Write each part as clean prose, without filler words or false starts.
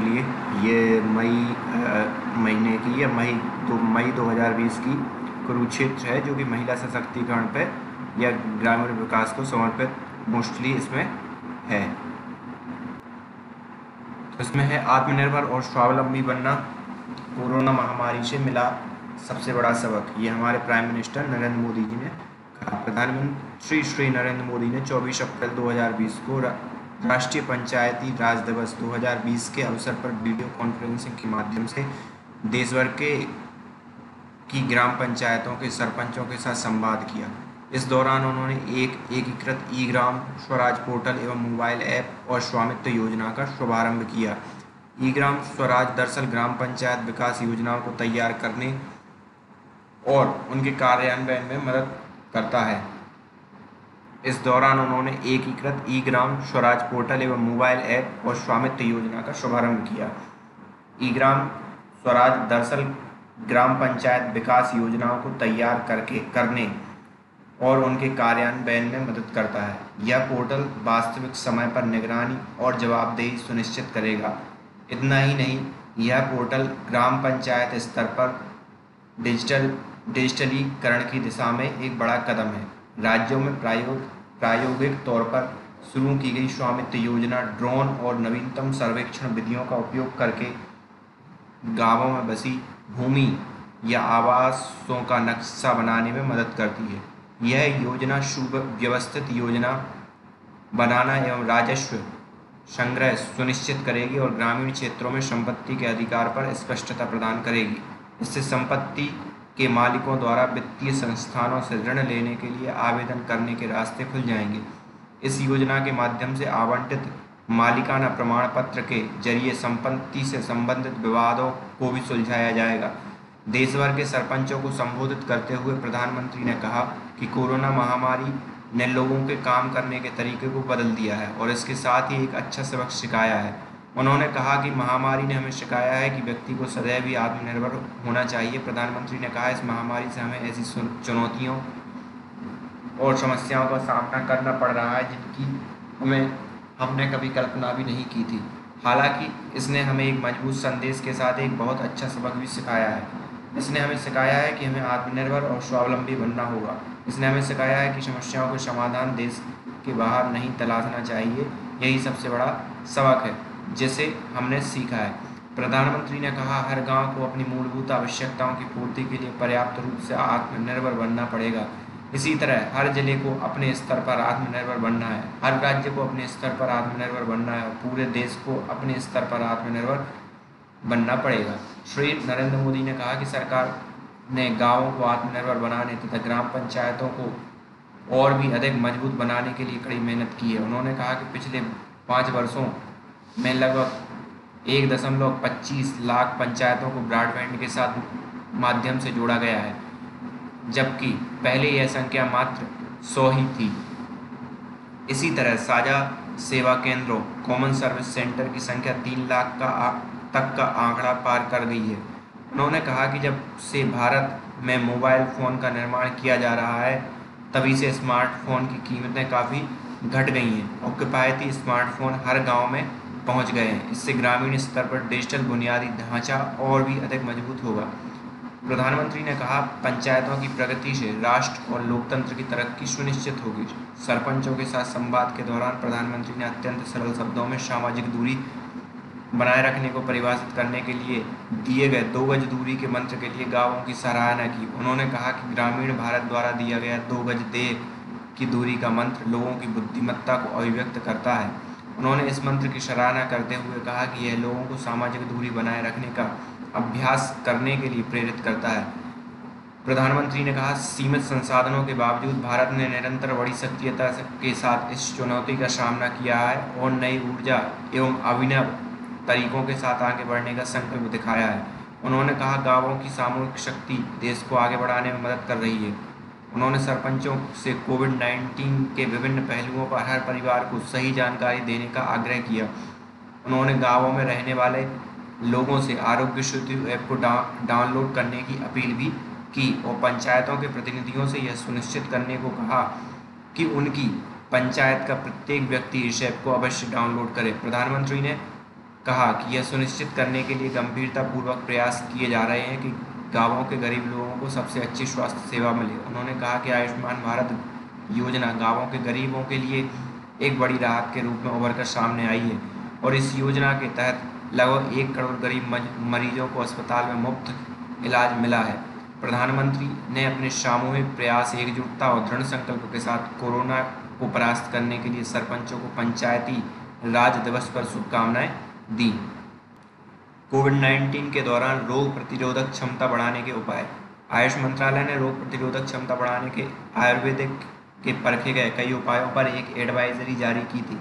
लिए ये महीने की या मई 2020 की कुरुक्षेत्र है, जो कि महिला सशक्तिकरण पे या ग्रामीण विकास को समर्पित मोस्टली इसमें है। तो इसमें है आत्मनिर्भर और स्वावलंबी बनना कोरोना महामारी से मिला सबसे बड़ा सबक। ये हमारे प्राइम मिनिस्टर नरेंद्र मोदी जी ने कहा। प्रधानमंत्री श्री नरेंद्र मोदी ने 24 अप्रैल 2020 को राष्ट्रीय पंचायती राज दिवस 2020 के अवसर पर वीडियो कॉन्फ्रेंसिंग के माध्यम से देश भर की ग्राम पंचायतों के सरपंचों के साथ संवाद किया। इस दौरान उन्होंने एक एकीकृत ई ग्राम स्वराज पोर्टल एवं मोबाइल ऐप और स्वामित्व योजना का शुभारंभ किया। ई ग्राम स्वराज दरअसल ग्राम पंचायत विकास योजनाओं को तैयार करने और उनके कार्यान्वयन में मदद करता है। इस दौरान उन्होंने एकीकृत ई ग्राम स्वराज पोर्टल एवं मोबाइल ऐप और स्वामित्व योजना का शुभारंभ किया। ई ग्राम स्वराज दरअसल ग्राम पंचायत विकास योजनाओं को तैयार करने और उनके कार्यान्वयन में मदद करता है। यह पोर्टल वास्तविक समय पर निगरानी और जवाबदेही सुनिश्चित करेगा। इतना ही नहीं, यह पोर्टल ग्राम पंचायत स्तर पर डिजिटलीकरण की दिशा में एक बड़ा कदम है। राज्यों में प्रायोगिक तौर पर शुरू की गई स्वामित्व योजना ड्रोन और नवीनतम सर्वेक्षण विधियों का उपयोग करके गांवों में बसी भूमि या आवासों का नक्शा बनाने में मदद करती है। यह योजना सुव्यवस्थित योजना बनाना एवं राजस्व संग्रह सुनिश्चित करेगी और ग्रामीण क्षेत्रों में संपत्ति के अधिकार पर स्पष्टता प्रदान करेगी। इससे संपत्ति के मालिकों द्वारा वित्तीय संस्थानों से ऋण लेने के लिए आवेदन करने के रास्ते खुल जाएंगे। इस योजना के माध्यम से आवंटित मालिकाना प्रमाण पत्र के जरिए संपत्ति से संबंधित विवादों को भी सुलझाया जाएगा। देश भर के सरपंचों को संबोधित करते हुए प्रधानमंत्री ने कहा कि कोरोना महामारी ने लोगों के काम करने के तरीके को बदल दिया है और इसके साथ ही एक अच्छा सबक सिखाया है। उन्होंने कहा कि महामारी ने हमें सिखाया है कि व्यक्ति को सदैव ही आत्मनिर्भर होना चाहिए। प्रधानमंत्री ने कहा, इस महामारी से हमें ऐसी चुनौतियों और समस्याओं का सामना करना पड़ रहा है जिनकी हमने कभी कल्पना भी नहीं की थी। हालांकि इसने हमें एक मजबूत संदेश के साथ एक बहुत अच्छा सबक भी सिखाया है। इसने हमें सिखाया है कि हमें आत्मनिर्भर और स्वावलंबी बनना होगा। इसने हमें सिखाया है कि समस्याओं के समाधान देश के बाहर नहीं तलाशना चाहिए। यही सबसे बड़ा सबक है जिसे हमने सीखा है। प्रधानमंत्री ने कहा, हर गांव को अपनी मूलभूत आवश्यकताओं की पूर्ति के लिए पर्याप्त रूप से आत्मनिर्भर बनना पड़ेगा। इसी तरह हर जिले को अपने स्तर पर आत्मनिर्भर बनना है, हर राज्य को अपने स्तर पर आत्मनिर्भर बनना है और पूरे देश को अपने स्तर पर आत्मनिर्भर बनना पड़ेगा। श्री नरेंद्र मोदी ने कहा कि सरकार ने गांवों को आत्मनिर्भर बनाने तथा ग्राम पंचायतों को और भी अधिक मजबूत बनाने के लिए कड़ी मेहनत की है। उन्होंने कहा कि पिछले 5 वर्षों में लगभग 1.25 लाख पंचायतों को ब्रॉडबैंड के साथ माध्यम से जोड़ा गया है, जबकि पहले यह संख्या मात्र 100 ही थी। इसी तरह साझा सेवा केंद्रों कॉमन सर्विस सेंटर की संख्या 3 लाख तक का आंकड़ा पार कर गई है। उन्होंने कहा कि जब से भारत में मोबाइल फ़ोन का निर्माण किया जा रहा है, तभी से स्मार्टफोन की कीमतें काफ़ी घट गई हैं और किफ़ायती स्मार्टफोन हर गांव में पहुंच गए हैं। इससे ग्रामीण स्तर पर डिजिटल बुनियादी ढांचा और भी अधिक मजबूत होगा। प्रधानमंत्री ने कहा, पंचायतों की प्रगति से राष्ट्र और लोकतंत्र की तरक्की सुनिश्चित होगी। सरपंचों के साथ संवाद के दौरान प्रधानमंत्री ने अत्यंत सरल शब्दों में सामाजिक दूरी बनाए रखने को परिभाषित करने के लिए दिए गए 2 गज दूरी के मंत्र के लिए गांवों की सराहना की। उन्होंने कहा कि ग्रामीण भारत द्वारा दिया गया 2 गज की दूरी का मंत्र लोगों की बुद्धिमत्ता को अभिव्यक्त करता है। उन्होंने इस मंत्र की सराहना करते हुए कहा कि यह लोगों को सामाजिक दूरी बनाए रखने का अभ्यास करने के लिए प्रेरित करता है। प्रधानमंत्री ने कहा, सीमित संसाधनों के बावजूद भारत ने निरंतर बड़ी सक्रियता के साथ इस चुनौती का सामना किया है और नई ऊर्जा एवं अभिनव तरीकों के साथ आगे बढ़ने का संकल्प दिखाया है। उन्होंने कहा, गांवों की सामूहिक शक्ति देश को आगे बढ़ाने में मदद कर रही है। उन्होंने सरपंचों से कोविड-19 के विभिन्न पहलुओं पर हर परिवार को सही जानकारी देने का आग्रह किया। उन्होंने गांवों में रहने वाले लोगों से आरोग्य सेतु ऐप को डाउनलोड करने की अपील भी की और पंचायतों के प्रतिनिधियों से यह सुनिश्चित करने को कहा कि उनकी पंचायत का प्रत्येक व्यक्ति इस ऐप को अवश्य डाउनलोड करे। प्रधानमंत्री ने कहा कि यह सुनिश्चित करने के लिए गंभीरतापूर्वक प्रयास किए जा रहे हैं कि गांवों के गरीब लोगों को सबसे अच्छी स्वास्थ्य सेवा मिले। उन्होंने कहा कि आयुष्मान भारत योजना गांवों के गरीबों के लिए एक बड़ी राहत के रूप में उभर कर सामने आई है और इस योजना के तहत लगभग 1 करोड़ गरीब मरीजों को अस्पताल में मुफ्त इलाज मिला है। प्रधानमंत्री ने अपने सामूहिक प्रयास, एकजुटता और दृढ़ संकल्प के साथ कोरोना को परास्त करने के लिए सरपंचों को पंचायती राज दिवस पर शुभकामनाएं दी। कोविड-19 के दौरान रोग प्रतिरोधक क्षमता बढ़ाने के उपाय। आयुष मंत्रालय ने रोग प्रतिरोधक क्षमता बढ़ाने के आयुर्वेदिक के परखे गए कई उपायों पर एक एडवाइजरी जारी की थी।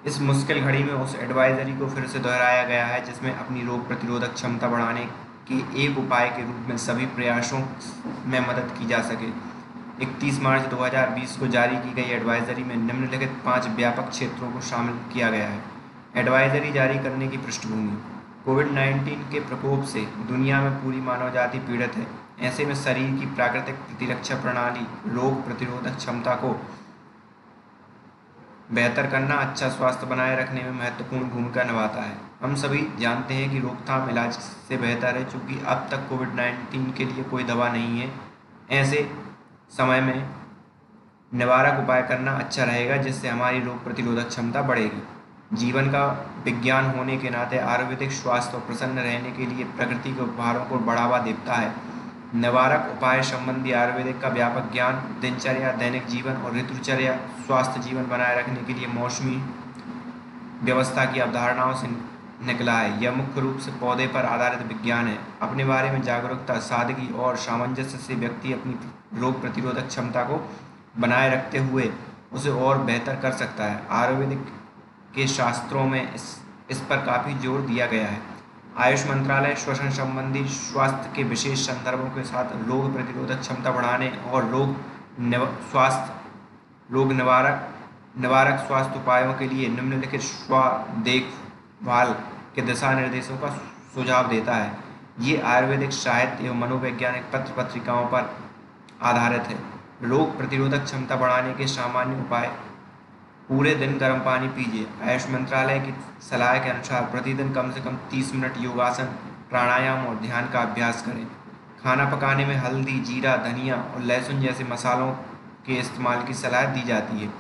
इस मुश्किल घड़ी में उस एडवाइजरी को फिर से दोहराया गया है जिसमें अपनी रोग प्रतिरोधक क्षमता बढ़ाने के एक उपाय के रूप में सभी प्रयासों में मदद की जा सके। 31 मार्च 2020 को जारी की गई एडवाइजरी में निम्नलिखित 5 व्यापक क्षेत्रों को शामिल किया गया है। एडवाइजरी जारी करने की पृष्ठभूमि। कोविड-19 के प्रकोप से दुनिया में पूरी मानव जाति पीड़ित है। ऐसे में शरीर की प्राकृतिक प्रतिरक्षा प्रणाली रोग प्रतिरोधक क्षमता को बेहतर करना, अच्छा स्वास्थ्य बनाए रखने में महत्वपूर्ण भूमिका निभाता है। हम सभी जानते हैं कि रोकथाम इलाज से बेहतर है, चूँकि अब तक कोविड-19 के लिए कोई दवा नहीं है। ऐसे समय में निवारक उपाय करना अच्छा रहेगा जिससे हमारी रोग प्रतिरोधक क्षमता बढ़ेगी। जीवन का विज्ञान होने के नाते आयुर्वेदिक स्वास्थ्य और प्रसन्न रहने के लिए प्रकृति के उपहारों को बढ़ावा देता है। निवारक उपाय संबंधी आयुर्वेदिक का व्यापक ज्ञान दिनचर्या, दैनिक जीवन और ऋतुचर्या स्वस्थ जीवन बनाए रखने के लिए मौसमी व्यवस्था की अवधारणाओं से निकला है। यह मुख्य रूप से पौधे पर आधारित विज्ञान है। अपने बारे में जागरूकता, सादगी और सामंजस्य से व्यक्ति अपनी रोग प्रतिरोधक क्षमता को बनाए रखते हुए उसे और बेहतर कर सकता है। आयुर्वेदिक के शास्त्रों में इस पर काफ़ी जोर दिया गया है। आयुष मंत्रालय श्वसन संबंधी स्वास्थ्य के विशेष संदर्भों के साथ रोग प्रतिरोधक क्षमता बढ़ाने और रोग निवारक स्वास्थ्य उपायों के लिए निम्नलिखित देखभाल के दिशा निर्देशों का सुझाव देता है। ये आयुर्वेदिक साहित्य एवं मनोवैज्ञानिक पत्र पत्रिकाओं पर आधारित है। रोग प्रतिरोधक क्षमता बढ़ाने के सामान्य उपाय। पूरे दिन गर्म पानी पीजिए। आयुष मंत्रालय की सलाह के अनुसार प्रतिदिन कम से कम 30 मिनट योगासन, प्राणायाम और ध्यान का अभ्यास करें। खाना पकाने में हल्दी, जीरा, धनिया और लहसुन जैसे मसालों के इस्तेमाल की सलाह दी जाती है।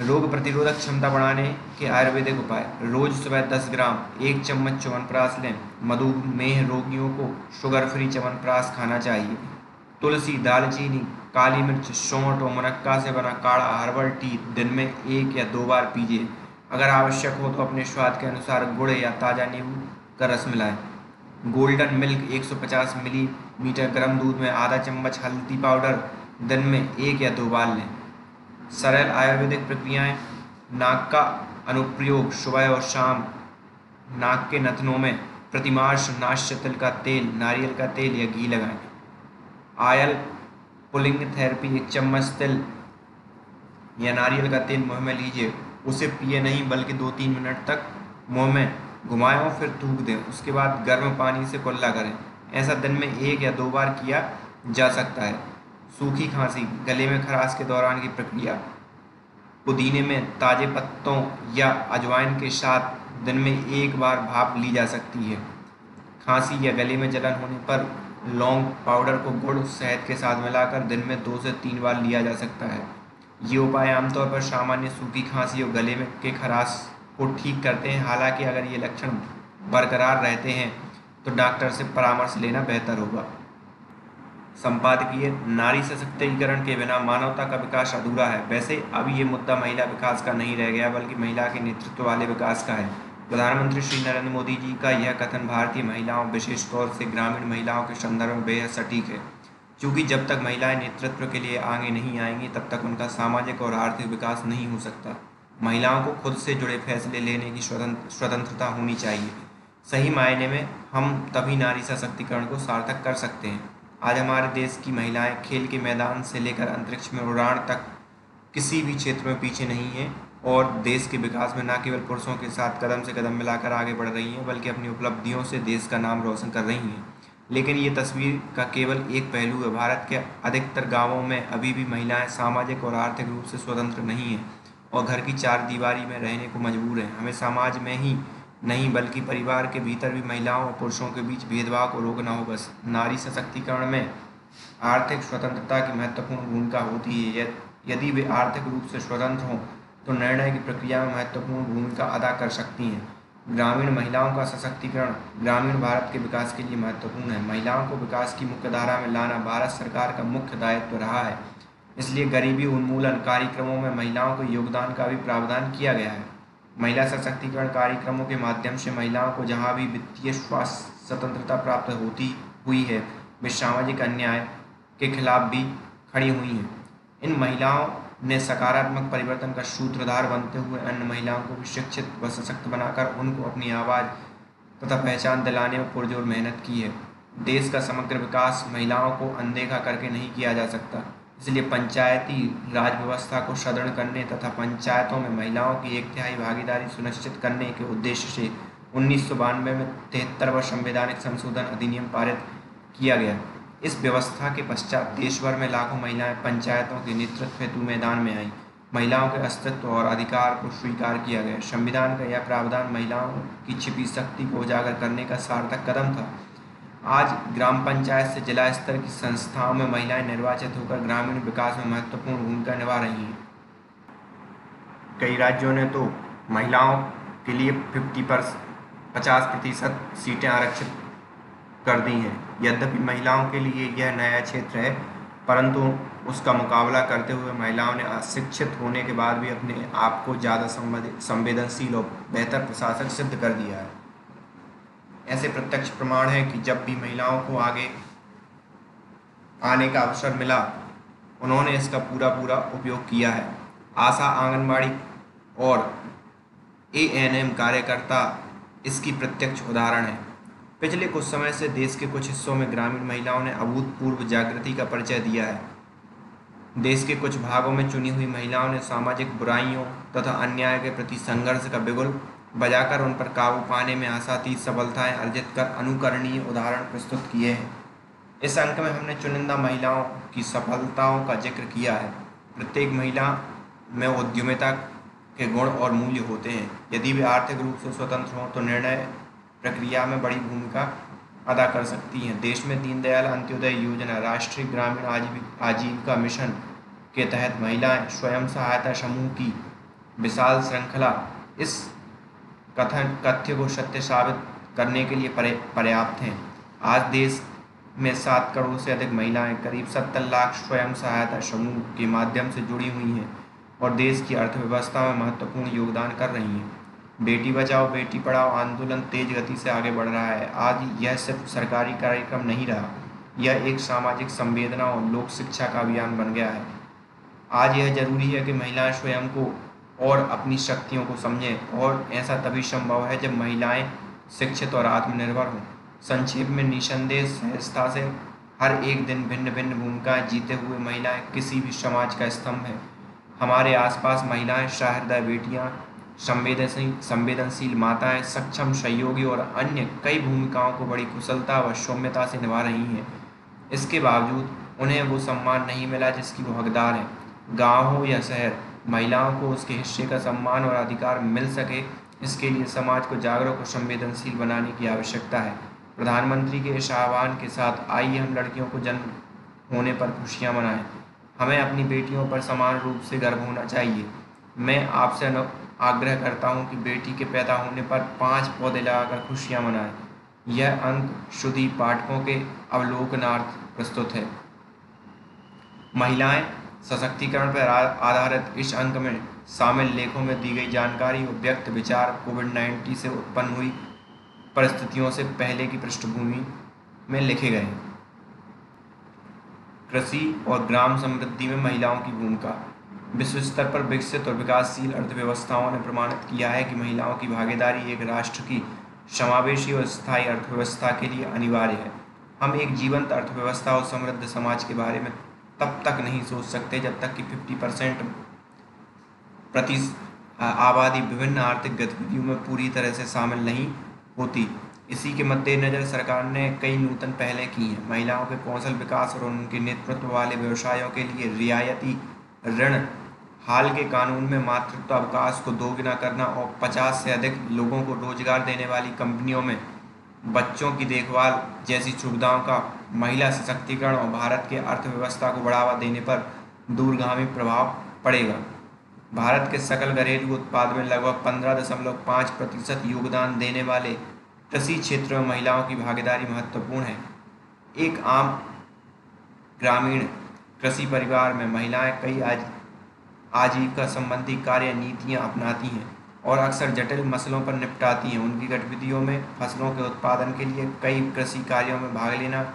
रोग प्रतिरोधक क्षमता बढ़ाने के आयुर्वेदिक उपाय। रोज सुबह 10 ग्राम 1 चम्मच च्यवनप्राश लें। मधुमेह रोगियों को शुगर फ्री च्यवनप्राश खाना चाहिए। तुलसी, दालचीनी, काली मिर्च, सौंठ और मुनक्का से बना काढ़ा हर्बल टी दिन में 1 या 2 बार पीजिए। अगर आवश्यक हो तो अपने स्वाद के अनुसार गुड़ या ताज़ा नींबू का रस मिलाएं। गोल्डन मिल्क 150 मिलीलीटर गर्म दूध में आधा चम्मच हल्दी पाउडर दिन में 1 या 2 बार लें। सरल आयुर्वेदिक प्रक्रियाएं। नाक का अनुप्रयोग सुबह और शाम। नाक के नथनों में प्रतिमास नाश्य तिल का तेल, नारियल का तेल या घी लगाएं। Oil pulling therapy. 1 चम्मच तिल या नारियल का तेल मुंह में लीजिए। उसे पिए नहीं बल्कि 2-3 मिनट तक मुंह में घुमाएं और फिर थूक दें। उसके बाद गर्म पानी से कुल्ला करें। ऐसा दिन में 1 या 2 बार किया जा सकता है। सूखी खांसी, गले में खराश के दौरान की प्रक्रिया। पुदीने में ताज़े पत्तों या अजवाइन के साथ दिन में 1 बार भाप ली जा सकती है। खांसी या गले में जलन होने पर लौंग पाउडर को गुड़ शहद के साथ मिलाकर दिन में 2 से 3 बार लिया जा सकता है। ये उपाय आमतौर पर सामान्य सूखी खांसी और गले में के खराश को ठीक करते हैं। हालांकि अगर ये लक्षण बरकरार रहते हैं तो डॉक्टर से परामर्श लेना बेहतर होगा। संपादकीय। नारी सशक्तिकरण के बिना मानवता का विकास अधूरा है। वैसे अब ये मुद्दा महिला विकास का नहीं रह गया बल्कि महिला के नेतृत्व वाले विकास का है। प्रधानमंत्री श्री नरेंद्र मोदी जी का यह कथन भारतीय महिलाओं, विशेष तौर से ग्रामीण महिलाओं के संदर्भ में बेहद सटीक है, क्योंकि जब तक महिलाएं नेतृत्व के लिए आगे नहीं आएंगी तब तक उनका सामाजिक और आर्थिक विकास नहीं हो सकता। महिलाओं को खुद से जुड़े फैसले लेने की स्वतंत्रता होनी चाहिए। सही मायने में हम तभी नारी सशक्तिकरण को सार्थक कर सकते हैं। आज हमारे देश की महिलाएं खेल के मैदान से लेकर अंतरिक्ष में उड़ान तक किसी भी क्षेत्र में पीछे नहीं हैं और देश के विकास में न केवल पुरुषों के साथ कदम से कदम मिलाकर आगे बढ़ रही हैं बल्कि अपनी उपलब्धियों से देश का नाम रोशन कर रही हैं। लेकिन ये तस्वीर का केवल एक पहलू है। भारत के अधिकतर गांवों में अभी भी महिलाएं सामाजिक और आर्थिक रूप से स्वतंत्र नहीं हैं और घर की 4 दीवारी में रहने को मजबूर हैं। हमें समाज में ही नहीं बल्कि परिवार के भीतर भी महिलाओं और पुरुषों के बीच भेदभाव को रोकना होगा। नारी सशक्तिकरण में आर्थिक स्वतंत्रता की महत्वपूर्ण भूमिका होती है। यदि वे आर्थिक रूप से स्वतंत्र हों तो निर्णय की प्रक्रिया में महत्वपूर्ण भूमिका अदा कर सकती हैं। ग्रामीण महिलाओं का सशक्तिकरण ग्रामीण भारत के विकास के लिए महत्वपूर्ण है। महिलाओं को विकास की मुख्य धारा में लाना भारत सरकार का मुख्य दायित्व रहा है। इसलिए गरीबी उन्मूलन कार्यक्रमों में महिलाओं के योगदान का भी प्रावधान किया गया है। महिला सशक्तिकरण कार्यक्रमों के माध्यम से महिलाओं को जहाँ भी वित्तीय स्वास्थ्य स्वतंत्रता प्राप्त होती हुई है, वे सामाजिक अन्याय के खिलाफ भी खड़ी हुई हैं। इन महिलाओं ने सकारात्मक परिवर्तन का सूत्रधार बनते हुए अन्य महिलाओं को भी शिक्षित व सशक्त बनाकर उनको अपनी आवाज़ तथा पहचान दिलाने में पुरजोर मेहनत की है। देश का समग्र विकास महिलाओं को अनदेखा करके नहीं किया जा सकता। इसलिए पंचायती राज व्यवस्था को सुदृढ़ करने तथा पंचायतों में महिलाओं की 1/3 भागीदारी सुनिश्चित करने के उद्देश्य से 1992 में 73वां संवैधानिक संशोधन अधिनियम पारित किया गया। इस व्यवस्था के पश्चात देश भर में लाखों महिलाएं पंचायतों के नेतृत्व हेतु मैदान में आईं। महिलाओं के अस्तित्व और अधिकार को स्वीकार किया गया। संविधान का यह प्रावधान महिलाओं की छिपी शक्ति को उजागर करने का सार्थक कदम था। आज ग्राम पंचायत से जिला स्तर की संस्थाओं में महिलाएं निर्वाचित होकर ग्रामीण विकास में महत्वपूर्ण भूमिका निभा रही हैं। कई राज्यों ने तो महिलाओं के लिए 50% सीटें आरक्षित कर दी हैं। यद्यपि महिलाओं के लिए यह नया क्षेत्र है, परंतु उसका मुकाबला करते हुए महिलाओं ने अशिक्षित होने के बाद भी अपने आप को ज़्यादा संवेदनशील और बेहतर प्रशासक सिद्ध कर दिया है। ऐसे प्रत्यक्ष प्रमाण है कि जब भी महिलाओं को आगे आने का अवसर मिला, उन्होंने इसका पूरा उपयोग किया है। आशा, आंगनबाड़ी और एएनएम कार्यकर्ता इसकी प्रत्यक्ष उदाहरण है। पिछले कुछ समय से देश के कुछ हिस्सों में ग्रामीण महिलाओं ने अभूतपूर्व जागृति का परिचय दिया है। देश के कुछ भागों में चुनी हुई महिलाओं ने सामाजिक बुराइयों तथा अन्याय के प्रति संघर्ष का बिगुल बजाकर उन पर काबू पाने में आशातीत सफलताएं अर्जित कर अनुकरणीय उदाहरण प्रस्तुत किए हैं। इस अंक में हमने चुनिंदा महिलाओं की सफलताओं का जिक्र किया है। प्रत्येक महिला में उद्यमिता के गुण और मूल्य होते हैं। यदि वे आर्थिक रूप से स्वतंत्र हों तो निर्णय प्रक्रिया में बड़ी भूमिका अदा कर सकती हैं। देश में दीनदयाल अंत्योदय योजना, राष्ट्रीय ग्रामीण आजीविका मिशन के तहत महिलाएं स्वयं सहायता समूह की विशाल श्रृंखला इस कथ्य को सत्य साबित करने के लिए पर्याप्त हैं। आज देश में 7 करोड़ से अधिक महिलाएं करीब 70 लाख स्वयं सहायता समूह के माध्यम से जुड़ी हुई हैं और देश की अर्थव्यवस्था में महत्वपूर्ण योगदान कर रही हैं। बेटी बचाओ बेटी पढ़ाओ आंदोलन तेज गति से आगे बढ़ रहा है। आज यह सिर्फ सरकारी कार्यक्रम नहीं रहा, यह एक सामाजिक संवेदना और लोक शिक्षा का अभियान बन गया है। आज यह जरूरी है कि महिलाएं स्वयं को और अपनी शक्तियों को समझें, और ऐसा तभी संभव है जब महिलाएं शिक्षित और आत्मनिर्भर हों। संक्षेप में, निसंदेह सहजता से हर एक दिन भिन्न भिन्न भूमिकाएं जीते हुए महिलाएं किसी भी समाज का स्तंभ है। हमारे आसपास महिलाएं सहृदय बेटियां, संवेदनशील माताएं, सक्षम सहयोगी और अन्य कई भूमिकाओं को बड़ी कुशलता व सौम्यता से निभा रही हैं। इसके बावजूद उन्हें वो सम्मान नहीं मिला जिसकी वो हकदार हैं। गाँव हो या शहर, महिलाओं को उसके हिस्से का सम्मान और अधिकार मिल सके, इसके लिए समाज को जागरूक और संवेदनशील बनाने की आवश्यकता है। प्रधानमंत्री के इस आह्वान के साथ आइए हम लड़कियों को जन्म होने पर खुशियाँ मनाएं। हमें अपनी बेटियों पर समान रूप से गर्व होना चाहिए। मैं आपसे आग्रह करता हूं कि बेटी के पैदा होने पर 5 पौधे लगाकर खुशियां मनाएं। यह अंक शुद्धि पाठकों के अवलोकनार्थ प्रस्तुत है। महिलाएं सशक्तिकरण पर आधारित इस अंक में शामिल लेखों में दी गई जानकारी और व्यक्त विचार कोविड-19 से उत्पन्न हुई परिस्थितियों से पहले की पृष्ठभूमि में लिखे गए। कृषि और ग्राम समृद्धि में महिलाओं की भूमिका। विश्व स्तर पर विकसित और विकासशील अर्थव्यवस्थाओं ने प्रमाणित किया है कि महिलाओं की भागीदारी एक राष्ट्र की समावेशी और स्थायी अर्थव्यवस्था के लिए अनिवार्य है। हम एक जीवंत अर्थव्यवस्था और समृद्ध समाज के बारे में तब तक नहीं सोच सकते जब तक कि 50% प्रति आबादी विभिन्न आर्थिक गतिविधियों में पूरी तरह से शामिल नहीं होती। इसी के मद्देनज़र सरकार ने कई नूतन पहलें की हैं। महिलाओं के कौशल विकास और उनके नेतृत्व वाले व्यवसायों के लिए रियायती ऋण हाल के कानून में मातृत्व अवकाश को दोगुना करना और 50 से अधिक लोगों को रोजगार देने वाली कंपनियों में बच्चों की देखभाल जैसी सुविधाओं का महिला सशक्तिकरण और भारत की अर्थव्यवस्था को बढ़ावा देने पर दूरगामी प्रभाव पड़ेगा। भारत के सकल घरेलू उत्पाद में लगभग 15.5% योगदान देने वाले कृषि क्षेत्र में महिलाओं की भागीदारी महत्वपूर्ण है। एक आम ग्रामीण कृषि परिवार में महिलाएं कई आजीविका संबंधी कार्य नीतियां अपनाती हैं और अक्सर जटिल मसलों पर निपटाती हैं। उनकी गतिविधियों में फसलों के उत्पादन के लिए कई कृषि कार्यों में भाग लेना,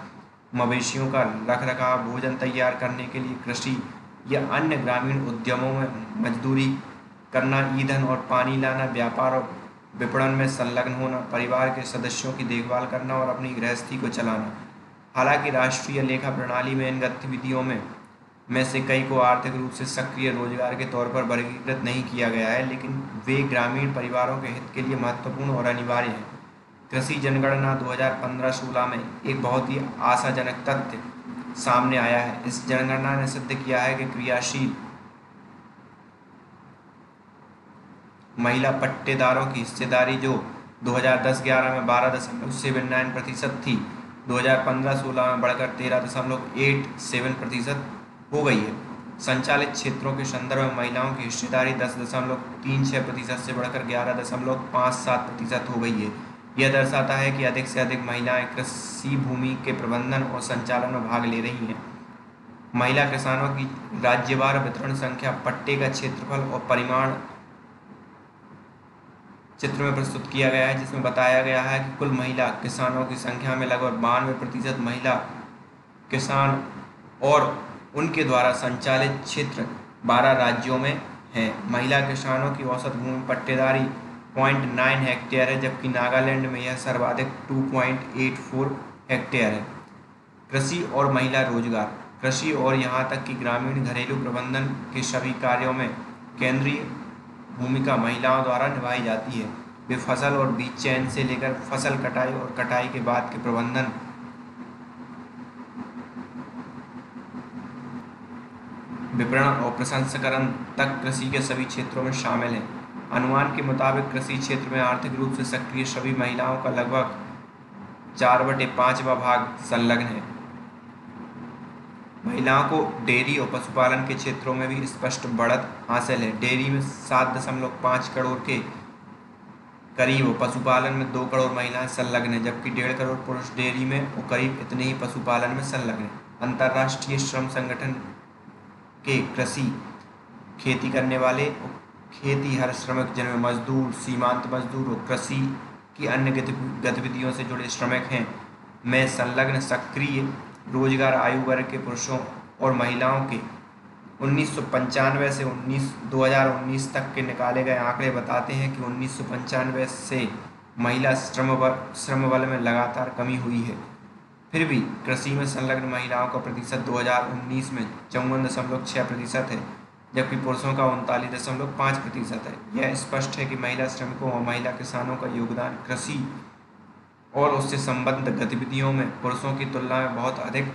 मवेशियों का रखरखाव, भोजन तैयार करने के लिए कृषि या अन्य ग्रामीण उद्यमों में मजदूरी करना, ईंधन और पानी लाना, व्यापार और विपणन में संलग्न होना, परिवार के सदस्यों की देखभाल करना और अपनी गृहस्थी को चलाना। हालांकि राष्ट्रीय लेखा प्रणाली में इन गतिविधियों में से कई को आर्थिक रूप से सक्रिय रोजगार के तौर पर वर्गीकृत नहीं किया गया है, लेकिन वे ग्रामीण परिवारों के हित के लिए महत्वपूर्ण और अनिवार्य हैं। कृषि जनगणना 2015-16 में एक बहुत ही आशाजनक तथ्य सामने आया है। इस जनगणना ने सिद्ध किया है कि क्रियाशील महिला पट्टेदारों की हिस्सेदारी जो 2010-11 में 12.79% थी, 2015-16 में बढ़कर 13.87% हो गई है। संचालित क्षेत्रों के संदर्भ में महिलाओं की हिस्सेदारी 10.36% से बढ़कर 11.57% हो गई है। यह दर्शाता है कि अधिक से अधिक महिलाएं कृषि भूमि के प्रबंधन और संचालन में भाग ले रही हैं। महिला किसानों की राज्यवार वितरण संख्या पट्टे का क्षेत्रफल और परिमाण चित्र में प्रस्तुत किया गया है, जिसमें बताया गया है कि कुल महिला किसानों की संख्या में लगभग 92% महिला किसान और उनके द्वारा संचालित क्षेत्र 12 राज्यों में हैं। महिला किसानों की औसत भूमि पट्टेदारी 0.9 हेक्टेयर है, जबकि नागालैंड में यह सर्वाधिक 2.84 हेक्टेयर है। कृषि और महिला रोजगार। कृषि और यहाँ तक कि ग्रामीण घरेलू प्रबंधन के सभी कार्यों में केंद्रीय भूमिका महिलाओं द्वारा निभाई जाती है। वे फसल और बीज चयन से लेकर फसल कटाई और कटाई के बाद के प्रबंधन, विपणन और प्रसंस्करण तक कृषि के सभी क्षेत्रों में शामिल हैं। अनुमान के मुताबिक कृषि क्षेत्र में आर्थिक रूप से सक्रिय सभी महिलाओं का लगभग 4/5वां भाग संलग्न है। महिलाओं को डेयरी और पशुपालन के क्षेत्रों में भी स्पष्ट बढ़त हासिल है। डेयरी में 7.5 करोड़ के करीब, पशुपालन में 2 करोड़ महिलाएं संलग्न हैं, जबकि 1.5 करोड़ पुरुष डेयरी में और करीब इतने ही पशुपालन में संलग्न हैं। अंतर्राष्ट्रीय श्रम संगठन के कृषि, खेती करने वाले और खेती हर श्रमिक, जिनमें मजदूर, सीमांत मजदूर और कृषि की अन्य गतिविधियों से जुड़े श्रमिक हैं, में संलग्न सक्रिय रोजगार आयु वर्ग के पुरुषों और महिलाओं के 1995 से 2019 तक के निकाले गए आंकड़े बताते हैं कि 1995 से महिला श्रम बल में लगातार कमी हुई है। फिर भी कृषि में संलग्न महिलाओं का प्रतिशत 2019 में 54.6% है, जबकि पुरुषों का 39.5% है। यह स्पष्ट है कि महिला श्रमिकों और महिला किसानों का योगदान कृषि और उससे संबद्ध गतिविधियों में पुरुषों की तुलना में बहुत अधिक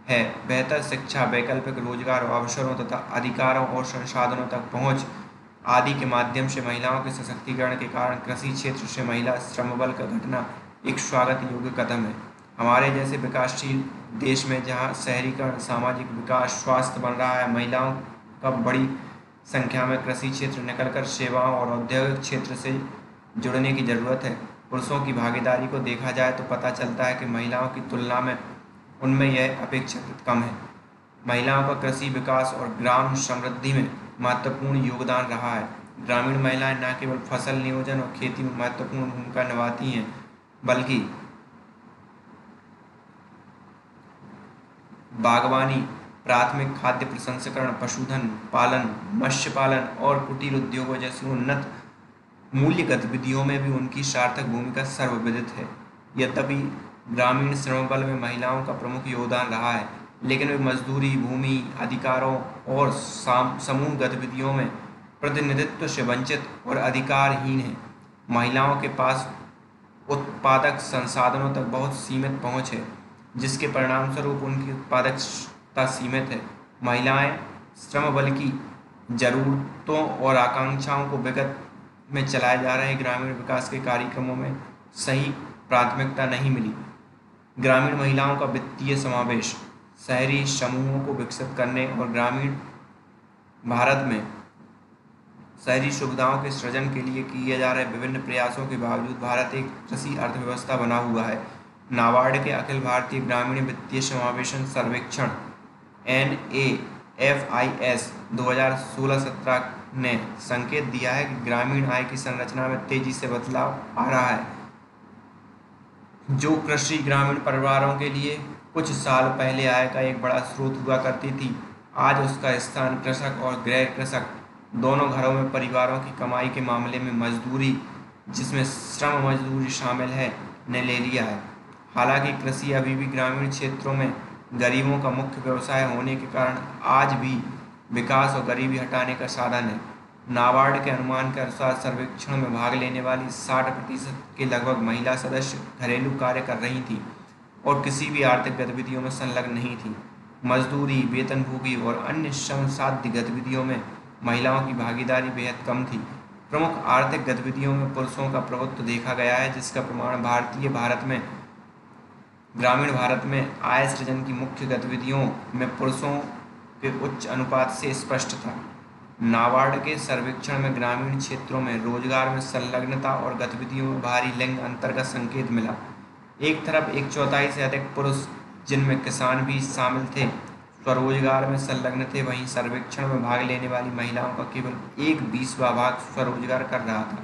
है। बेहतर शिक्षा, वैकल्पिक रोजगार अवसरों तथा अधिकारों और संसाधनों तक पहुंच आदि के माध्यम से महिलाओं के सशक्तिकरण के कारण कृषि क्षेत्र से महिला श्रमबल का घटना एक स्वागत योग्य कदम है। हमारे जैसे विकासशील देश में जहां शहरीकरण, सामाजिक विकास, स्वास्थ्य बन रहा है, महिलाओं का बड़ी संख्या में कृषि क्षेत्र निकलकर सेवाओं और औद्योगिक क्षेत्र से जुड़ने की जरूरत है। पुरुषों की भागीदारी को देखा जाए तो पता चलता है कि महिलाओं की तुलना में उनमें यह अपेक्षाकृत कम है। महिलाओं का कृषि विकास और ग्राम समृद्धि में महत्वपूर्ण योगदान रहा है। ग्रामीण महिलाएं न केवल फसल नियोजन और खेती में महत्वपूर्ण भूमिका निभाती हैं, बल्कि बागवानी, प्राथमिक खाद्य प्रसंस्करण, पशुधन पालन, मत्स्य पालन और कुटीर उद्योगों जैसी उन्नत मूल्य गतिविधियों में भी उनकी सार्थक भूमिका सर्वविदित है। यद्यपि ग्रामीण श्रमबल में महिलाओं का प्रमुख योगदान रहा है, लेकिन वे मजदूरी, भूमि अधिकारों और समूह गतिविधियों में प्रतिनिधित्व से वंचित और अधिकारहीन हैं। महिलाओं के पास उत्पादक संसाधनों तक बहुत सीमित पहुंच है, जिसके परिणामस्वरूप उनकी उत्पादकता सीमित है। महिलाएं श्रम बल की जरूरतों और आकांक्षाओं को विगत में चलाए जा रहे ग्रामीण विकास के कार्यक्रमों में सही प्राथमिकता नहीं मिली। ग्रामीण महिलाओं का वित्तीय समावेश, शहरी समूहों को विकसित करने और ग्रामीण भारत में शहरी सुविधाओं के सृजन के लिए किए जा रहे विभिन्न प्रयासों के बावजूद भारत एक कृषि अर्थव्यवस्था बना हुआ है। नाबार्ड के अखिल भारतीय ग्रामीण वित्तीय समावेशन सर्वेक्षण NAFIS 2016-17 ने संकेत दिया है कि ग्रामीण आय की संरचना में तेजी से बदलाव आ रहा है। जो कृषि ग्रामीण परिवारों के लिए कुछ साल पहले आय का एक बड़ा स्रोत हुआ करती थी, आज उसका स्थान कृषक और गैर कृषक दोनों घरों में परिवारों की कमाई के मामले में मजदूरी, जिसमें श्रम मजदूरी शामिल है, ने ले लिया है। हालांकि कृषि अभी भी ग्रामीण क्षेत्रों में गरीबों का मुख्य व्यवसाय होने के कारण आज भी विकास और गरीबी हटाने का साधन है। नाबार्ड के अनुमान के अनुसार सर्वेक्षण में भाग लेने वाली 60% के लगभग महिला सदस्य घरेलू कार्य कर रही थीं और किसी भी आर्थिक गतिविधियों में संलग्न नहीं थीं। मजदूरी, वेतनभोगी और अन्य श्रम साध्य गतिविधियों में महिलाओं की भागीदारी बेहद कम थी। प्रमुख आर्थिक गतिविधियों में पुरुषों का प्रभुत्व देखा गया है, जिसका प्रमाण ग्रामीण भारत में आय सृजन की मुख्य गतिविधियों में पुरुषों के उच्च अनुपात से स्पष्ट था। नाबार्ड के सर्वेक्षण में ग्रामीण क्षेत्रों में रोजगार में संलग्नता और गतिविधियों में भारी लिंग अंतर का संकेत मिला। एक तरफ 1/4 से अधिक पुरुष, जिनमें किसान भी शामिल थे, स्वरोजगार में संलग्न थे, वहीं सर्वेक्षण में भाग लेने वाली महिलाओं का केवल 1/20वां भाग स्वरोजगार कर रहा था।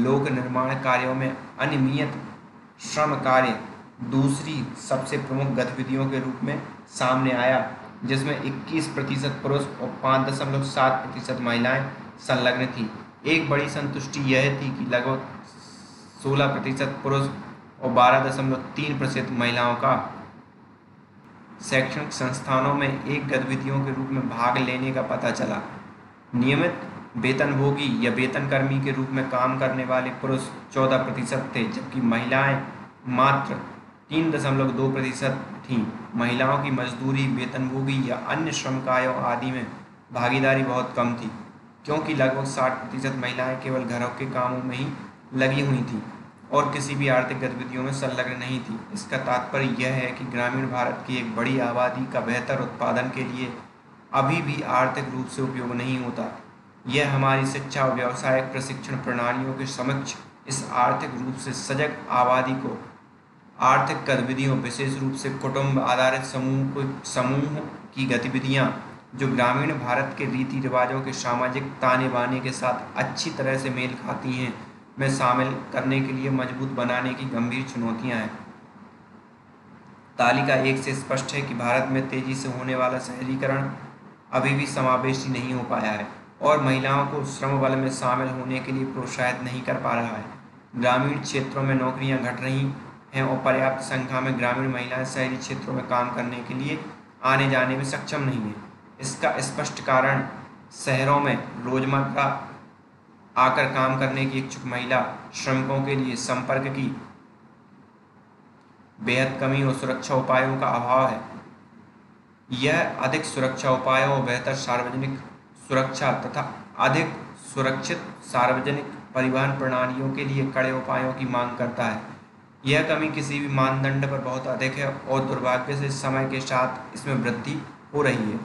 लोक निर्माण कार्यों में अनियमित श्रम कार्य दूसरी सबसे प्रमुख गतिविधियों के रूप में सामने आया, जिसमें 21% पुरुष और 5.7% महिलाएं संलग्न थीं। एक बड़ी संतुष्टि यह थी कि लगभग 16% पुरुष और 12.3% महिलाओं का शैक्षणिक संस्थानों में एक गतिविधियों के रूप में भाग लेने का पता चला। नियमित वेतनभोगी या वेतनकर्मी के रूप में काम करने वाले पुरुष 14% थे, जबकि महिलाएं मात्र 3.2% थीं। महिलाओं की मजदूरी, वेतनभोगी या अन्य श्रम कार्यों आदि में भागीदारी बहुत कम थी, क्योंकि लगभग 60% महिलाएं केवल घरों के कामों में ही लगी हुई थीं और किसी भी आर्थिक गतिविधियों में संलग्न नहीं थी। इसका तात्पर्य यह है कि ग्रामीण भारत की एक बड़ी आबादी का बेहतर उत्पादन के लिए अभी भी आर्थिक रूप से उपयोग नहीं होता। यह हमारी शिक्षा और व्यावसायिक प्रशिक्षण प्रणालियों के समक्ष इस आर्थिक रूप से सजग आबादी को आर्थिक गतिविधियों, विशेष रूप से कुटुंब आधारित समूह की गतिविधियां, जो ग्रामीण भारत के रीति रिवाजों के सामाजिक ताने बाने के साथ अच्छी तरह से मेल खाती हैं, में शामिल करने के लिए मजबूत बनाने की गंभीर चुनौतियां हैं। तालिका 1 से स्पष्ट है कि भारत में तेजी से होने वाला शहरीकरण अभी भी समावेशी नहीं हो पाया है और महिलाओं को श्रम बल में शामिल होने के लिए प्रोत्साहित नहीं कर पा रहा है। ग्रामीण क्षेत्रों में नौकरियां घट रही हैं और पर्याप्त संख्या में ग्रामीण महिलाएं शहरी क्षेत्रों में काम करने के लिए आने जाने में सक्षम नहीं हैं। इसका स्पष्ट कारण शहरों में रोजमर्रा आकर काम करने की इच्छुक महिला श्रमिकों के लिए संपर्क की बेहद कमी और सुरक्षा उपायों का अभाव है। यह अधिक सुरक्षा उपायों और बेहतर सार्वजनिक सुरक्षा तथा अधिक सुरक्षित सार्वजनिक परिवहन प्रणालियों के लिए कड़े उपायों की मांग करता है। यह कमी किसी भी मानदंड पर बहुत अधिक है और दुर्भाग्य से समय के साथ इसमें वृद्धि हो रही है।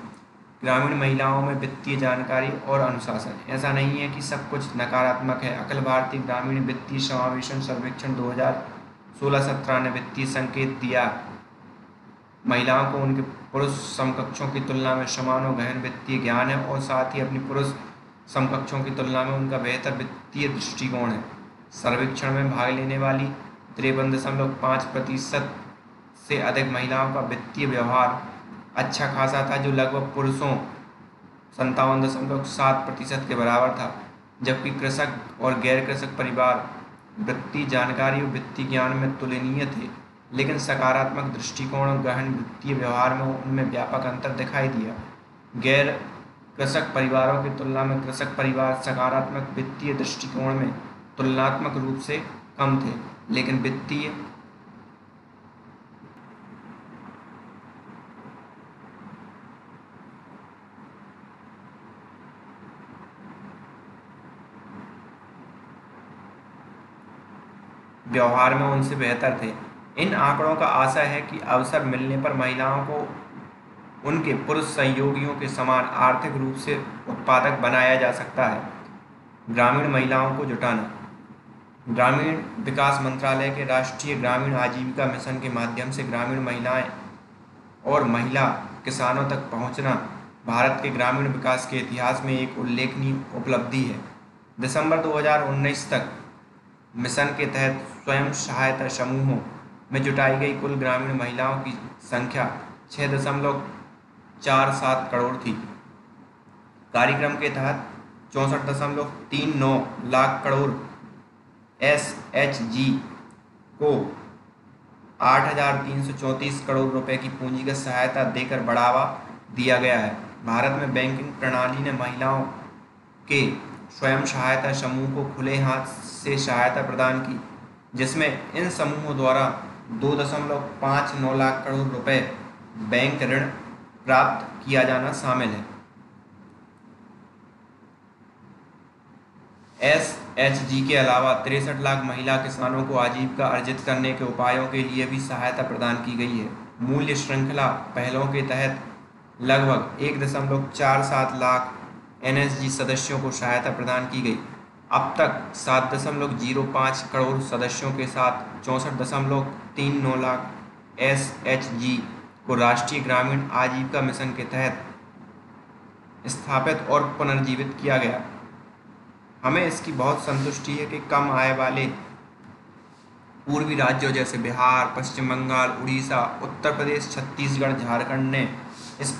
ग्रामीण महिलाओं में वित्तीय जानकारी और अनुशासन, ऐसा नहीं है कि सब कुछ नकारात्मक है। अखिल भारतीय ग्रामीण वित्तीय समावेशन सर्वेक्षण 2016-17 ने वित्तीय संकेत दिया। महिलाओं को उनके पुरुष समकक्षों की तुलना में समान और गहन वित्तीय ज्ञान है और साथ ही अपनी पुरुष समकक्षों की तुलना में उनका बेहतर वित्तीय दृष्टिकोण है। सर्वेक्षण में भाग लेने वाली 53.5% से अधिक महिलाओं का वित्तीय व्यवहार अच्छा खासा था, जो लगभग पुरुषों 57.7% के बराबर था। जबकि कृषक और गैर कृषक परिवार वित्तीय जानकारी और वित्तीय ज्ञान में तुलनीय थे, लेकिन सकारात्मक दृष्टिकोण और गहन वित्तीय व्यवहार में उनमें व्यापक अंतर दिखाई दिया। गैर कृषक परिवारों की तुलना में कृषक परिवार सकारात्मक वित्तीय दृष्टिकोण में तुलनात्मक रूप से कम थे, लेकिन वित्तीय व्यवहार में उनसे बेहतर थे। इन आंकड़ों का आशय है कि अवसर मिलने पर महिलाओं को उनके पुरुष सहयोगियों के समान आर्थिक रूप से उत्पादक बनाया जा सकता है। ग्रामीण महिलाओं को जुटाना। ग्रामीण विकास मंत्रालय के राष्ट्रीय ग्रामीण आजीविका मिशन के माध्यम से ग्रामीण महिलाएं और महिला किसानों तक पहुंचना भारत के ग्रामीण विकास के इतिहास में एक उल्लेखनीय उपलब्धि है। दिसंबर 2019 तक मिशन के तहत स्वयं सहायता समूहों में जुटाई गई कुल ग्रामीण महिलाओं की संख्या 6.47 करोड़ थी। कार्यक्रम के तहत 64.39 लाख करोड़ SHG को 8,334 करोड़ रुपए की पूंजीगत सहायता देकर बढ़ावा दिया गया है। भारत में बैंकिंग प्रणाली ने महिलाओं के स्वयं सहायता समूह को खुले हाथ से सहायता प्रदान की, जिसमें इन समूहों द्वारा 2.59 लाख करोड़ रुपए बैंक ऋण प्राप्त किया जाना शामिल है। SHG के अलावा 63 लाख महिला किसानों को आजीविका अर्जित करने के उपायों के लिए भी सहायता प्रदान की गई है। मूल्य श्रृंखला पहलों के तहत लगभग 1.47 लाख NSG सदस्यों को सहायता प्रदान की गई। अब तक 7.05 करोड़ सदस्यों के साथ 64.39 लाख SHG को राष्ट्रीय ग्रामीण आजीविका मिशन के तहत स्थापित और पुनर्जीवित किया गया। हमें इसकी बहुत संतुष्टि है कि कम आय वाले पूर्वी राज्यों जैसे बिहार, पश्चिम बंगाल, उड़ीसा, उत्तर प्रदेश, छत्तीसगढ़, झारखंड ने इस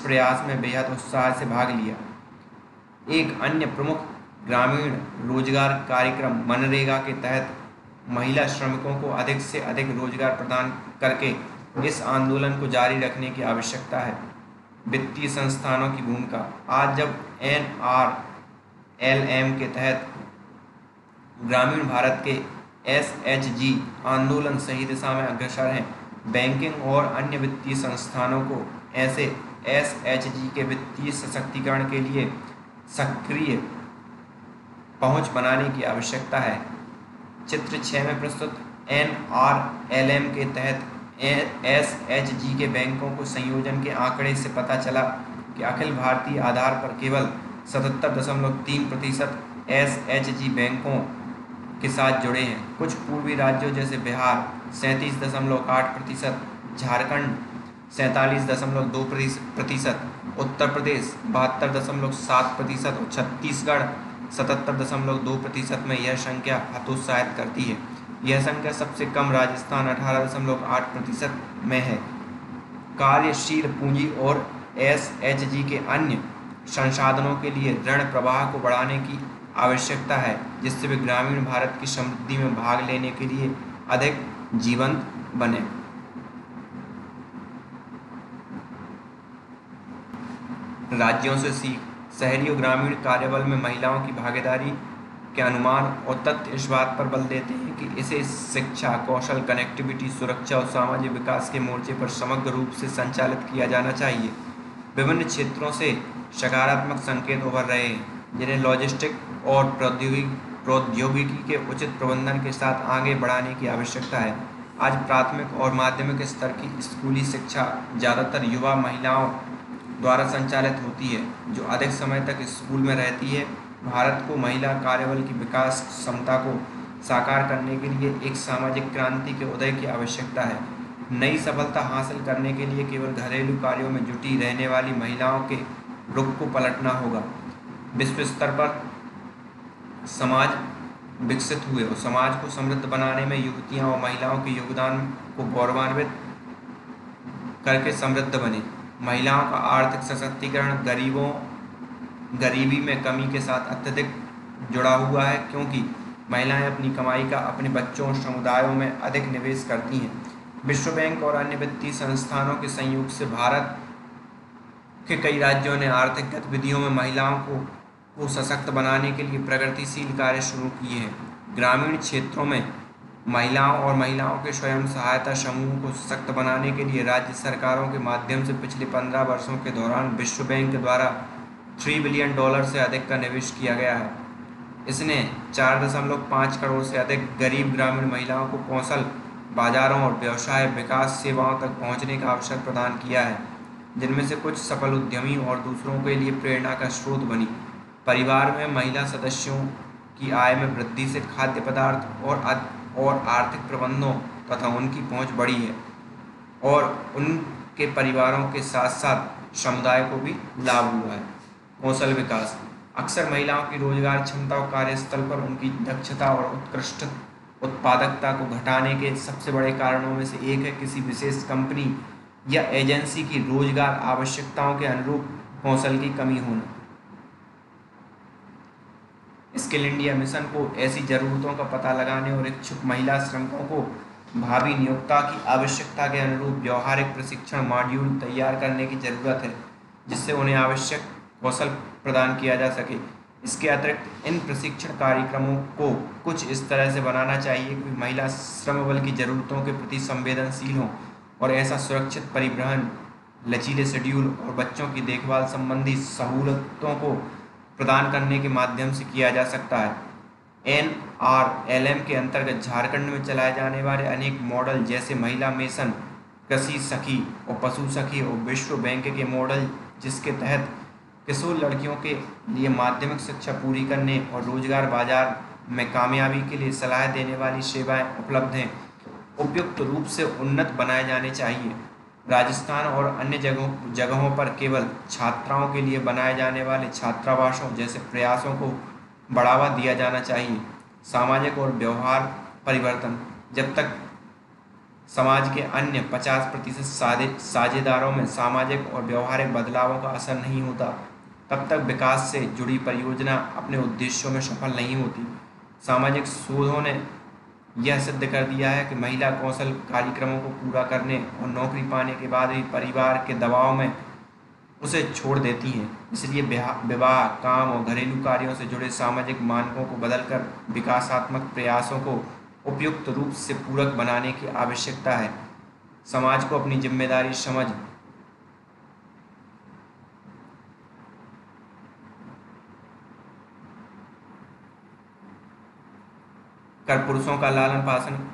प्रयास में बेहद उत्साह से भाग लिया। एक अन्य प्रमुख ग्रामीण रोजगार कार्यक्रम मनरेगा के तहत महिला श्रमिकों को अधिक से अधिक रोजगार प्रदान करके इस आंदोलन को जारी रखने की आवश्यकता है। वित्तीय संस्थानों की भूमिका। आज जब NRLM के तहत ग्रामीण भारत के SHG आंदोलन सही दिशा में अग्रसर है, बैंकिंग और अन्य वित्तीय संस्थानों को ऐसे SHG के वित्तीय सशक्तिकरण के लिए सक्रिय पहुंच बनाने की आवश्यकता है। चित्र 6 में प्रस्तुत NRLM के तहत SHG के बैंकों को संयोजन के आंकड़े से पता चला कि अखिल भारतीय आधार पर केवल 77.3% SHG बैंकों के साथ जुड़े हैं। कुछ पूर्वी राज्यों जैसे बिहार 37.8%, झारखंड 47.2%, उत्तर प्रदेश 72.7% और छत्तीसगढ़ 77.2% में यह संख्या हतोत्साहित करती है। यह संख्या सबसे कम राजस्थान 18.8% में है। कार्यशील पूंजी और SHG के अन्य संसाधनों के लिए ऋण प्रवाह को बढ़ाने की आवश्यकता है, जिससे वे ग्रामीण भारत की समृद्धि में भाग लेने के लिए अधिक जीवंत बने। राज्यों से सीख। शहरी और ग्रामीण कार्यबल में महिलाओं की भागीदारी के अनुमान और तथ्य इस बात पर बल देते हैं कि इसे शिक्षा, कौशल, कनेक्टिविटी, सुरक्षा और सामाजिक विकास के मोर्चे पर समग्र रूप से संचालित किया जाना चाहिए। विभिन्न क्षेत्रों से सकारात्मक संकेत उभर रहे हैं, जिन्हें लॉजिस्टिक और प्रौद्योगिकी के उचित प्रबंधन के साथ आगे बढ़ाने की आवश्यकता है। आज प्राथमिक और माध्यमिक स्तर की स्कूली शिक्षा ज़्यादातर युवा महिलाओं द्वारा संचालित होती है, जो अधिक समय तक स्कूल में रहती है। भारत को महिला कार्यबल की विकास क्षमता को साकार करने के लिए एक सामाजिक क्रांति के उदय की आवश्यकता है। नई सफलता हासिल करने के लिए केवल घरेलू कार्यों में जुटी रहने वाली महिलाओं के रुख को पलटना होगा। विश्व स्तर पर समाज विकसित हुए और समाज को समृद्ध बनाने में युवतियां और महिलाओं के योगदान को गौरवान्वित करके समृद्ध बने। महिलाओं का आर्थिक सशक्तिकरण गरीबी में कमी के साथ अत्यधिक जुड़ा हुआ है, क्योंकि महिलाएं अपनी कमाई का अपने बच्चों और समुदायों में अधिक निवेश करती हैं। विश्व बैंक और अन्य वित्तीय संस्थानों के सहयोग से भारत के कई राज्यों ने आर्थिक गतिविधियों में महिलाओं को सशक्त बनाने के लिए प्रगतिशील कार्य शुरू किए हैं। ग्रामीण क्षेत्रों में महिलाओं और महिलाओं के स्वयं सहायता समूह को सशक्त बनाने के लिए राज्य सरकारों के माध्यम से पिछले 15 वर्षों के दौरान विश्व बैंक द्वारा $3 बिलियन से अधिक का निवेश किया गया है। इसने 4.5 करोड़ से अधिक गरीब ग्रामीण महिलाओं को कौशल बाजारों और व्यवसाय विकास सेवाओं तक पहुंचने का अवसर प्रदान किया है, जिनमें से कुछ सफल उद्यमी और दूसरों के लिए प्रेरणा का स्रोत बनी। परिवार में महिला सदस्यों की आय में वृद्धि से खाद्य पदार्थ और आर्थिक प्रबंधों तथा उनकी पहुंच बढ़ी है और उनके परिवारों के साथ साथ समुदाय को भी लाभ हुआ है। कौशल विकास अक्सर महिलाओं की रोजगार क्षमता और कार्यस्थल पर उनकी दक्षता और उत्कृष्ट उत्पादकता को घटाने के सबसे बड़े कारणों में से एक है किसी विशेष कंपनी या एजेंसी की रोजगार आवश्यकताओं के अनुरूप कौशल की कमी होना। स्किल इंडिया मिशन को ऐसी ज़रूरतों का पता लगाने और इच्छुक महिला श्रमिकों को भावी नियोक्ता की आवश्यकता के अनुरूप व्यावहारिक प्रशिक्षण मॉड्यूल तैयार करने की ज़रूरत है, जिससे उन्हें आवश्यक कौशल प्रदान किया जा सके। इसके अतिरिक्त इन प्रशिक्षण कार्यक्रमों को कुछ इस तरह से बनाना चाहिए कि महिला श्रम बल की ज़रूरतों के प्रति संवेदनशील हों और ऐसा सुरक्षित परिवहन, लचीले शेड्यूल और बच्चों की देखभाल संबंधी सहूलतों को प्रदान करने के माध्यम से किया जा सकता है। NRLM के अंतर्गत झारखंड में चलाए जाने वाले अनेक मॉडल जैसे महिला मिशन, कृषि सखी और पशु सखी और विश्व बैंक के मॉडल, जिसके तहत किशोर लड़कियों के लिए माध्यमिक शिक्षा पूरी करने और रोजगार बाजार में कामयाबी के लिए सलाह देने वाली सेवाएं उपलब्ध हैं, उपयुक्त रूप से उन्नत बनाए जाने चाहिए। राजस्थान और अन्य जगहों पर केवल छात्राओं के लिए बनाए जाने वाले छात्रावासों जैसे प्रयासों को बढ़ावा दिया जाना चाहिए। सामाजिक और व्यवहार परिवर्तन जब तक समाज के अन्य 50% साझेदारों में सामाजिक और व्यवहारिक बदलावों का असर नहीं होता, तब तक विकास से जुड़ी परियोजना अपने उद्देश्यों में सफल नहीं होती। सामाजिक शोधों ने यह सिद्ध कर दिया है कि महिला कौशल कार्यक्रमों को पूरा करने और नौकरी पाने के बाद भी परिवार के दबाव में उसे छोड़ देती हैं। इसलिए विवाह, काम और घरेलू कार्यों से जुड़े सामाजिक मानकों को बदलकर विकासात्मक प्रयासों को उपयुक्त रूप से पूरक बनाने की आवश्यकता है। समाज को अपनी जिम्मेदारी समझ कर पुरुषों का लालन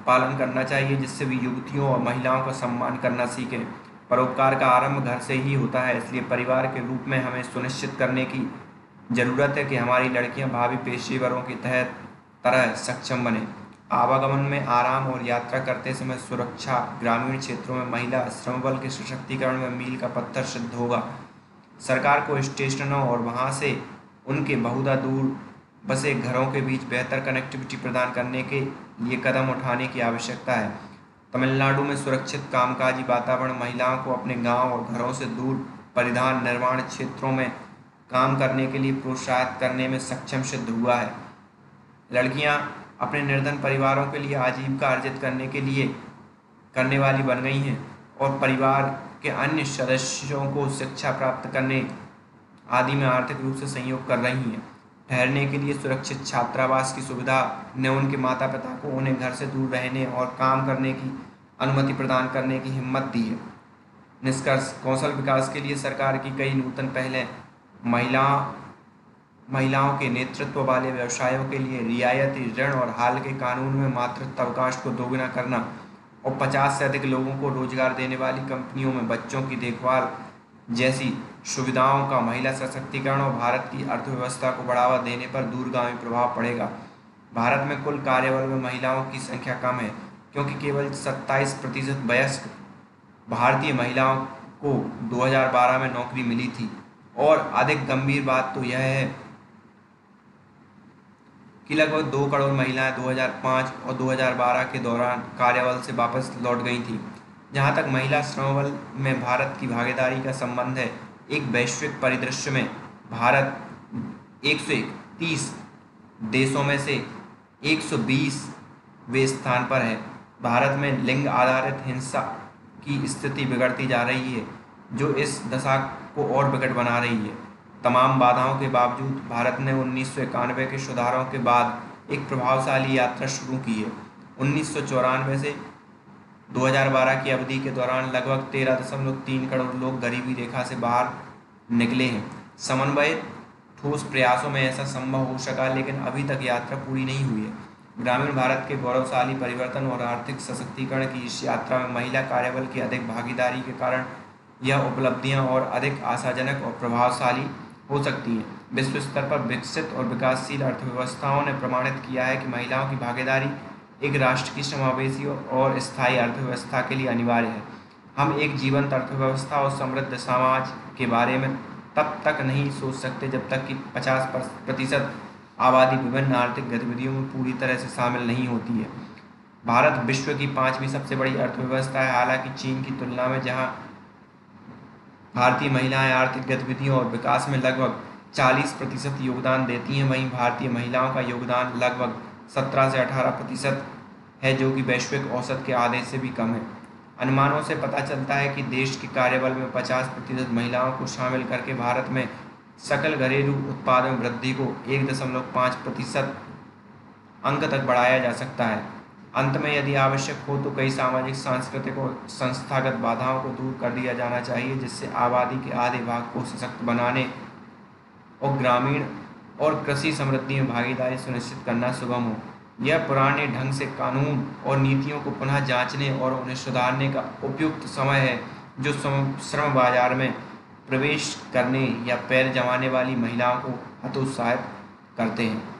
पालन करना चाहिए, जिससे भी युवतियों और महिलाओं का सम्मान करना सीखें। परोपकार का आरंभ घर से ही होता है, इसलिए परिवार के रूप में हमें सुनिश्चित करने की जरूरत है कि हमारी लड़कियां भावी पेशेवरों की तरह सक्षम बने। आवागमन में आराम और यात्रा करते समय सुरक्षा ग्रामीण क्षेत्रों में महिला श्रम बल के सशक्तिकरण में मील का पत्थर सिद्ध होगा। सरकार को स्टेशनों और वहां से उनके बहुधा दूर बसे घरों के बीच बेहतर कनेक्टिविटी प्रदान करने के लिए कदम उठाने की आवश्यकता है। तमिलनाडु में सुरक्षित कामकाजी वातावरण महिलाओं को अपने गांव और घरों से दूर परिधान निर्माण क्षेत्रों में काम करने के लिए प्रोत्साहित करने में सक्षम सिद्ध हुआ है। लड़कियां अपने निर्धन परिवारों के लिए आजीविका अर्जित करने वाली बन गई हैं और परिवार के अन्य सदस्यों को शिक्षा प्राप्त करने आदि में आर्थिक रूप से सहयोग कर रही हैं। ठहरने के लिए सुरक्षित छात्रावास की सुविधा ने उनके माता पिता को उन्हें घर से दूर रहने और काम करने की अनुमति प्रदान करने की हिम्मत दी है। निष्कर्ष, कौशल विकास के लिए सरकार की कई नूतन पहलें महिलाओं के नेतृत्व वाले व्यवसायों के लिए रियायती ऋण और हाल के कानून में मातृत्व अवकाश को दोगुना करना और 50 से अधिक लोगों को रोजगार देने वाली कंपनियों में बच्चों की देखभाल जैसी सुविधाओं का महिला सशक्तिकरण और भारत की अर्थव्यवस्था को बढ़ावा देने पर दूरगामी प्रभाव पड़ेगा। भारत में कुल कार्यबल में महिलाओं की संख्या कम है, क्योंकि केवल 27% वयस्क भारतीय महिलाओं को 2012 में नौकरी मिली थी। और अधिक गंभीर बात तो यह है कि लगभग 2 करोड़ महिलाएं 2005 और 2012 के दौरान कार्यबल से वापस लौट गई थीं। जहां तक महिला श्रम बल में भारत की भागीदारी का संबंध है, एक वैश्विक परिदृश्य में भारत 131 देशों में से 120वें स्थान पर है। भारत में लिंग आधारित हिंसा की स्थिति बिगड़ती जा रही है, जो इस दशा को और विकट बना रही है। तमाम बाधाओं के बावजूद भारत ने 1991 के सुधारों के बाद एक प्रभावशाली यात्रा शुरू की है। 1994 से 2012 की अवधि के दौरान लगभग 13.3 करोड़ लोग गरीबी रेखा से बाहर निकले हैं। समन्वयित ठोस प्रयासों में ऐसा संभव हो सका, लेकिन अभी तक यात्रा पूरी नहीं हुई है। ग्रामीण भारत के गौरवशाली परिवर्तन और आर्थिक सशक्तिकरण की इस यात्रा में महिला कार्यबल की अधिक भागीदारी के कारण यह उपलब्धियां और अधिक आशाजनक और प्रभावशाली हो सकती हैं। विश्व स्तर पर विकसित और विकासशील अर्थव्यवस्थाओं ने प्रमाणित किया है कि महिलाओं की भागीदारी एक राष्ट्र की समावेशी और स्थायी अर्थव्यवस्था के लिए अनिवार्य है। हम एक जीवंत अर्थव्यवस्था और समृद्ध समाज के बारे में तब तक नहीं सोच सकते जब तक कि 50% आबादी विभिन्न आर्थिक गतिविधियों में पूरी तरह से शामिल नहीं होती है। भारत विश्व की 5वीं सबसे बड़ी अर्थव्यवस्था है। हालांकि चीन की तुलना में, जहां भारतीय महिलाएं आर्थिक गतिविधियों और विकास में लगभग 40% योगदान देती हैं, वहीं भारतीय महिलाओं का योगदान लगभग 17 से 18% है, जो कि वैश्विक औसत के आधे से भी कम है। अनुमानों से पता चलता है कि देश के कार्यबल में 50% महिलाओं को शामिल करके भारत में सकल घरेलू उत्पाद में वृद्धि को 1.5% अंक तक बढ़ाया जा सकता है। अंत में, यदि आवश्यक हो तो कई सामाजिक, सांस्कृतिक और संस्थागत बाधाओं को दूर कर दिया जाना चाहिए, जिससे आबादी के आधे भाग को सशक्त बनाने और ग्रामीण और कृषि समृद्धि में भागीदारी सुनिश्चित करना सुगम हो। यह पुराने ढंग से कानून और नीतियों को पुनः जांचने और उन्हें सुधारने का उपयुक्त समय है, जो श्रम बाजार में प्रवेश करने या पैर जमाने वाली महिलाओं को हतोत्साहित करते हैं।